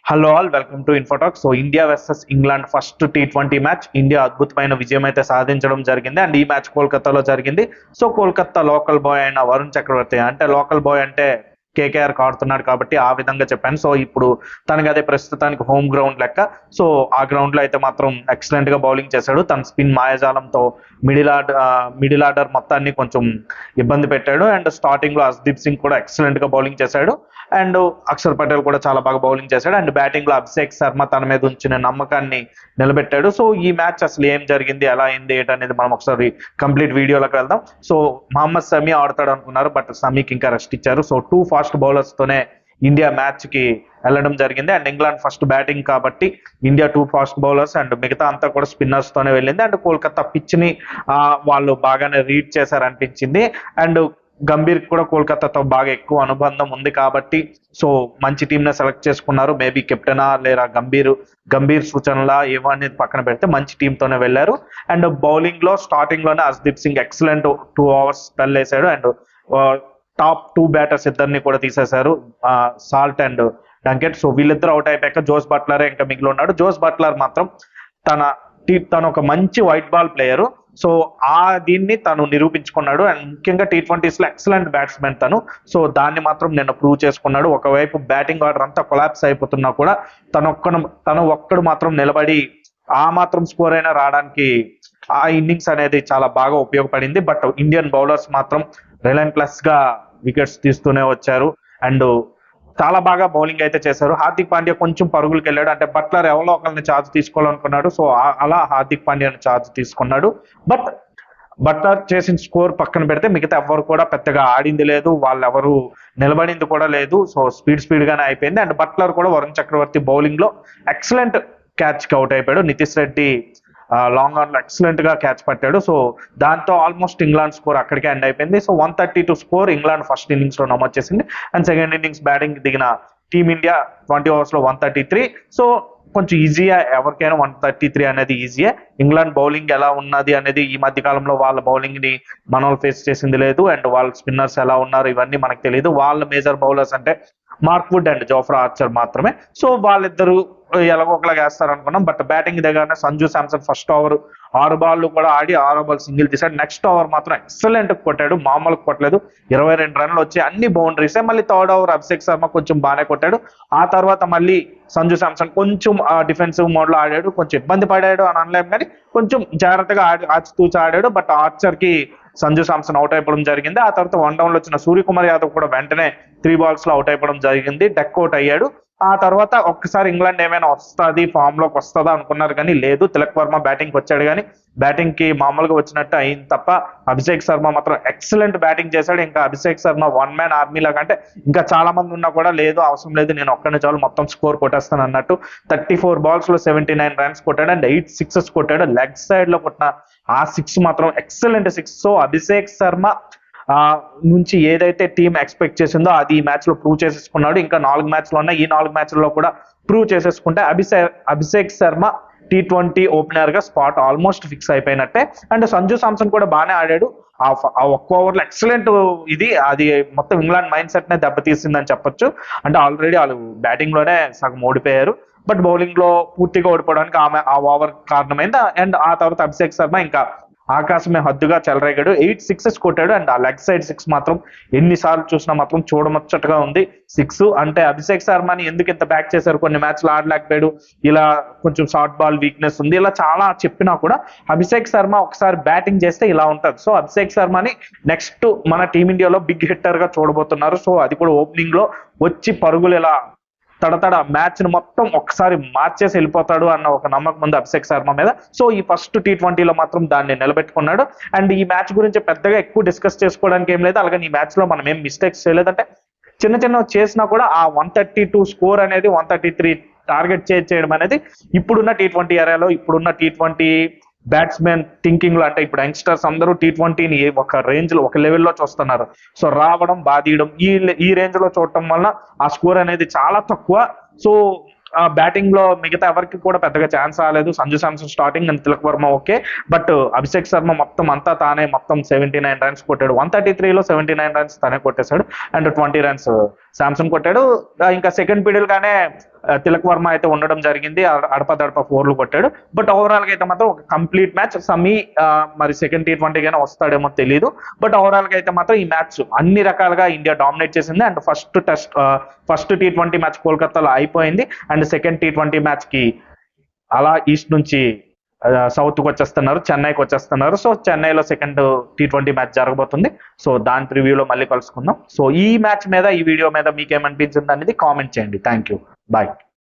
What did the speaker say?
Hello all, welcome to Infotalk. So India versus England first టీ20 match India అద్భుతమైన విజయం అయితే సాధించడం జరిగింది. అండ్ ఈ మ్యాచ్ కోల్కతాలో జరిగింది. సో కోల్కతా లోకల్ బాయ్ అయిన వరుణ్ చక్రవర్తి, అంటే లోకల్ బాయ్ అంటే కేకేఆర్ ఆడుతున్నాడు కాబట్టి ఆ విధంగా చెప్పాను. సో ఇప్పుడు తనకి అదే ప్రస్తుతానికి హోమ్ గ్రౌండ్ లెక్క. సో ఆ గ్రౌండ్ లో అయితే మాత్రం ఎక్సలెంట్ గా బౌలింగ్ చేశాడు. తన స్పిన్ మాయాజాలంతో మిడిల్ ఆర్డర్ మొత్తాన్ని కొంచెం ఇబ్బంది పెట్టాడు. అండ్ స్టార్టింగ్ లో హర్షదీప్ సింగ్ కూడా ఎక్సలెంట్ గా బౌలింగ్ చేశాడు. అండ్ అక్షర్ పటేల్ కూడా చాలా బాగా బౌలింగ్ చేశాడు. అండ్ బ్యాటింగ్ లో అభిషేక్ శర్మ తన మీద ఉంచిన నమ్మకాన్ని నిలబెట్టాడు. సో ఈ మ్యాచ్ అసలు ఏం జరిగింది, ఎలా అయింది ఏంటనేది మనం ఒకసారి కంప్లీట్ వీడియోలోకి వెళ్దాం. సో మహమ్మద్ సమీ ఆడతాడు అనుకున్నారు, బట్ సమీకి ఇంకా రెస్ట్ ఇచ్చారు. సో 2 ఫాస్ట్ బౌలర్స్ తోనే ఇండియా మ్యాచ్ కి వెళ్ళడం జరిగింది. అండ్ ఇంగ్లాండ్ ఫస్ట్ బ్యాటింగ్ కాబట్టి ఇండియా 2 ఫాస్ట్ బౌలర్స్ అండ్ మిగతా అంతా కూడా స్పిన్నర్స్ తోనే వెళ్ళింది. అండ్ కోల్కతా పిచ్ ని వాళ్ళు బాగానే రీడ్ చేశారనిపించింది. అండ్ గంభీర్ కూడా కోల్కతాతో బాగా ఎక్కువ అనుబంధం ఉంది కాబట్టి సో మంచి టీమ్ ని సెలెక్ట్ చేసుకున్నారు. మేబీ కెప్టెనా లేదా గంభీర్ సూచనలా ఏమో అనేది పక్కన పెడితే మంచి టీమ్ తోనే వెళ్ళారు. అండ్ బౌలింగ్ లో స్టార్టింగ్ లోనే Harshdeep Singh excellent 2 hours spell వేశాడు. అండ్ టాప్ 2 బ్యాటర్స్ ఇద్దరిని కూడా తీసేశారు, సాల్ట్ అండ్ డంకెట్. సో వీళ్ళిద్దరు అవుట్ అయిపోయాక జోస్ బట్లరే ఇంకా మిగిలి ఉన్నాడు. జోస్ బట్లర్ మాత్రం తను ఒక మంచి వైట్ బాల్ ప్లేయరు. సో దీన్ని తను నిరూపించుకున్నాడు. అండ్ ముఖ్యంగా టీ20s లో ఎక్సలెంట్ బ్యాట్స్మెన్ తను. సో దాన్ని మాత్రం నిన్న ప్రూవ్ చేసుకున్నాడు. ఒకవైపు బ్యాటింగ్ ఆర్డర్ అంతా కొలాప్స్ అయిపోతున్నా కూడా తను ఒక్కడు మాత్రం నిలబడి ఆ మాత్రం స్కోర్ అయినా రావడానికి ఆ ఇన్నింగ్స్ అనేది చాలా బాగా ఉపయోగపడింది. బట్ ఇండియన్ బౌలర్స్ మాత్రం రిలెంట్లెస్ గా వికెట్స్ తీస్తూనే వచ్చారు. అండ్ చాలా బాగా బౌలింగ్ అయితే చేశారు. హార్దిక్ పాండ్యా కొంచెం పరుగులకు వెళ్ళాడు, అంటే బట్లర్ ఎవరో ఒకరిని ఛార్జ్ తీసుకోవాలనుకున్నాడు. సో అలా హార్దిక్ పాండ్యాని ఛార్జ్ తీసుకున్నాడు. బట్ బట్లర్ చేసిన స్కోర్ పక్కన పెడితే మిగతా ఎవరు కూడా పెద్దగా ఆడింది లేదు, వాళ్ళెవరు నిలబడింది కూడా లేదు. సో స్పీడ్ గానే అయిపోయింది. అండ్ బట్లర్ కూడా వరుణ్ చక్రవర్తి బౌలింగ్ లో ఎక్సలెంట్ క్యాచ్ కి అవుట్ అయిపోయాడు. నితీష్ రెడ్డి లాంగ్ ఆన్ లో ఎక్సలెంట్ గా క్యాచ్ పట్టాడు. సో దాంతో ఆల్మోస్ట్ ఇంగ్లాండ్ స్కోర్ అక్కడికే ఎండ్ అయిపోయింది. So 132 score England first innings లో నమోదు చేసింది. అండ్ సెకండ్ ఇన్నింగ్స్ బ్యాటింగ్ దిగిన టీమిండియా 20 overs లో 133. సో కొంచెం ఈజీయా, ఎవరికైనా 133 అనేది ఈజీయే. ఇంగ్లాండ్ బౌలింగ్ ఎలా ఉన్నది అనేది ఈ మధ్య కాలంలో వాళ్ళ బౌలింగ్ ని మనం ఫేస్ చేసింది లేదు. అండ్ వాళ్ళ స్పిన్నర్స్ ఎలా ఉన్నారు ఇవన్నీ మనకు తెలియదు. వాళ్ళ మేజర్ బౌలర్స్ అంటే Mark wood and Jofra Archer మాత్రమే. సో వాళ్ళిద్దరు ఎలాగో ఒకలాగా వేస్తారు అనుకున్నాం. బట్ బ్యాటింగ్ దగ్గరనే Sanju Samson first over 6 ball కూడా ఆడి 6వ బాల్ సింగిల్ తీశాడు. నెక్స్ట్ ఓవర్ మాత్రం ఎక్సలెంట్ కొట్టాడు, మామూలుగా కొట్టలేదు. 22 రన్లు వచ్చి అన్ని బౌండరీసే. మళ్ళీ థర్డ్ ఓవర్ అభిషేక్ శర్మ కొంచెం బాగానే కొట్టాడు. ఆ తర్వాత మళ్ళీ సంజు శాంసన్ కొంచెం డిఫెన్సివ్ మోడ్ లో ఆడాడు, కొంచెం ఇబ్బంది పడాడు అని అనలేము, కానీ కొంచెం జాగ్రత్తగా ఆచితూచి ఆడాడు. బట్ ఆర్చర్ కి సంజు శాంసన్ అవుట్ అయిపోవడం జరిగింది. ఆ తర్వాత 1 డౌన్ లో వచ్చిన సూర్యకుమార్ యాదవ్ కూడా వెంటనే 3 balls లో అవుట్ అయిపోవడం జరిగింది, డెక్ అవుట్ అయ్యాడు. ఆ తర్వాత ఒక్కసారి ఇంగ్లాండ్ ఏమైనా వస్తుంది, ఫామ్ లోకి వస్తుందా అనుకున్నారు, కానీ లేదు. తిలక్ వర్మ బ్యాటింగ్ వచ్చాడు, కానీ బ్యాటింగ్ కి మామూలుగా వచ్చినట్టు అయింది తప్ప అభిషేక్ శర్మ మాత్రం ఎక్సలెంట్ బ్యాటింగ్ చేశాడు. ఇంకా అభిషేక్ శర్మ 1 man ఆర్మీ లాగా, అంటే ఇంకా చాలా మంది ఉన్నా కూడా లేదు, అవసరం లేదు, నేను ఒక్కడిని చాలు మొత్తం స్కోర్ కొట్టేస్తాను అన్నట్టు 34 balls లో 79 runs కొట్టాడు. అండ్ 8 sixes కొట్టాడు. లెగ్ సైడ్ లో కొట్టిన ఆ 6 మాత్రం ఎక్సలెంట్ 6. సో అభిషేక్ శర్మ నుంచి ఏదైతే టీం ఎక్స్పెక్ట్ చేసిందో అది ఈ మ్యాచ్ లో ప్రూవ్ చేసేసుకున్నాడు. ఇంకా 4 మ్యాచ్లు ఉన్నాయి, ఈ 4 మ్యాచ్లలో కూడా ప్రూవ్ చేసేసుకుంటే అభిషేక్ శర్మ టీ20 ఓపెనర్ గా స్పాట్ ఆల్మోస్ట్ ఫిక్స్ అయిపోయినట్టే. అండ్ సంజు శాంసన్ కూడా బాగానే ఆడాడు. ఆ ఒక్క ఓవర్ లో ఎక్సలెంట్ అది మొత్తం ఇంగ్లాండ్ మైండ్ సెట్ నే దెబ్బతీసిందని చెప్పొచ్చు. అంటే ఆల్రెడీ వాళ్ళు బ్యాటింగ్ లోనే సగం ఓడిపోయారు, బట్ బౌలింగ్ లో పూర్తిగా ఓడిపోవడానికి ఆ ఓవర్ కారణమైంది. అండ్ ఆ తర్వాత అభిషేక్ శర్మ ఇంకా ఆకాశమే హద్దుగా చెలరేగాడు, 8 sixes కొట్టాడు. అండ్ ఆ లెగ్ సైడ్ 6 మాత్రం ఎన్నిసార్లు చూసినా మాత్రం చూడముచ్చటగా ఉంది 6. అంటే అభిషేక్ శర్మని ఎందుకు ఇంత బ్యాక్ చేశారు, కొన్ని మ్యాచ్లు ఆడలేకపోయాడు, ఇలా కొంచెం షార్ట్ బాల్ వీక్నెస్ ఉంది, ఇలా చాలా చెప్పినా కూడా అభిషేక్ శర్మ ఒకసారి బ్యాటింగ్ చేస్తే ఇలా ఉంటది. సో అభిషేక్ శర్మని నెక్స్ట్ మన టీమిండియాలో బిగ్ హిట్టర్ గా చూడబోతున్నారు. సో అది కూడా ఓపెనింగ్ లో వచ్చి పరుగులు ఇలా తడతడ మ్యాచ్ ను మొత్తం ఒక్కసారి మార్చేసి వెళ్ళిపోతాడు అన్న ఒక నమ్మకం ఉంది అభిషేక్ శర్మ మీద. సో ఈ ఫస్ట్ టీ20లో మాత్రం దాన్ని నిలబెట్టుకున్నాడు. అండ్ ఈ మ్యాచ్ గురించి పెద్దగా ఎక్కువ డిస్కస్ చేసుకోవడానికి ఏం లేదు. అలాగే ఈ మ్యాచ్ లో మనం ఏం మిస్టేక్స్ చేయలేదంటే చిన్న చేసినా కూడా ఆ 132 స్కోర్ అనేది 133 టార్గెట్ చేయడం అనేది ఇప్పుడున్న టీ20 ఏరియాలో, ఇప్పుడున్న టీ20 బ్యాట్స్మెన్ థింకింగ్ లో, అంటే ఇప్పుడు యంగ్స్టర్స్ అందరూ టీ20ని ఒక రేంజ్ లో ఒక లెవెల్లో చూస్తున్నారు. సో రావడం బాధీయడం ఈ రేంజ్ లో చూడటం వల్ల ఆ స్కోర్ అనేది చాలా తక్కువ. సో బ్యాటింగ్ లో మిగతా ఎవరికి కూడా పెద్దగా ఛాన్స్ రాలేదు. Sanju Samson starting and Tilak Varma okay, but Abhishek Sharma మొత్తం అంతా తానే మొత్తం 79 runs కొట్టాడు. 133లో 79 runs తనే కొట్టేశాడు. అండ్ 20 runs శాంసన్ కొట్టాడు. ఇంకా సెకండ్ పీరియడ్ గానే తిలక్ వర్మ అయితే ఉండడం జరిగింది. అడపదడప 4లు కొట్టాడు. బట్ ఓవరాల్ గా అయితే మాత్రం ఒక కంప్లీట్ మ్యాచ్. సమీ మరి సెకండ్ T20 గానే వస్తాడేమో తెలియదు. బట్ ఓవరాల్ గా అయితే మాత్రం ఈ మ్యాచ్ అన్ని రకాలుగా ఇండియా డామినేట్ చేసింది. అండ్ ఫస్ట్ T20 మ్యాచ్ కోల్కతాలో అయిపోయింది. అండ్ సెకండ్ T20 మ్యాచ్ కి అలా ఈస్ట్ నుంచి సౌత్ కి వచ్చేస్తున్నారు, చెన్నైకి వచ్చేస్తున్నారు. సో చెన్నైలో సెకండ్ T20 మ్యాచ్ జరగబోతుంది. సో దాని ప్రివ్యూలో మళ్ళీ కలుసుకుందాం. సో ఈ మ్యాచ్ మీద, ఈ వీడియో మీద మీకేమనిపించింది అనేది కామెంట్ చేయండి. Thank you. బాయ్.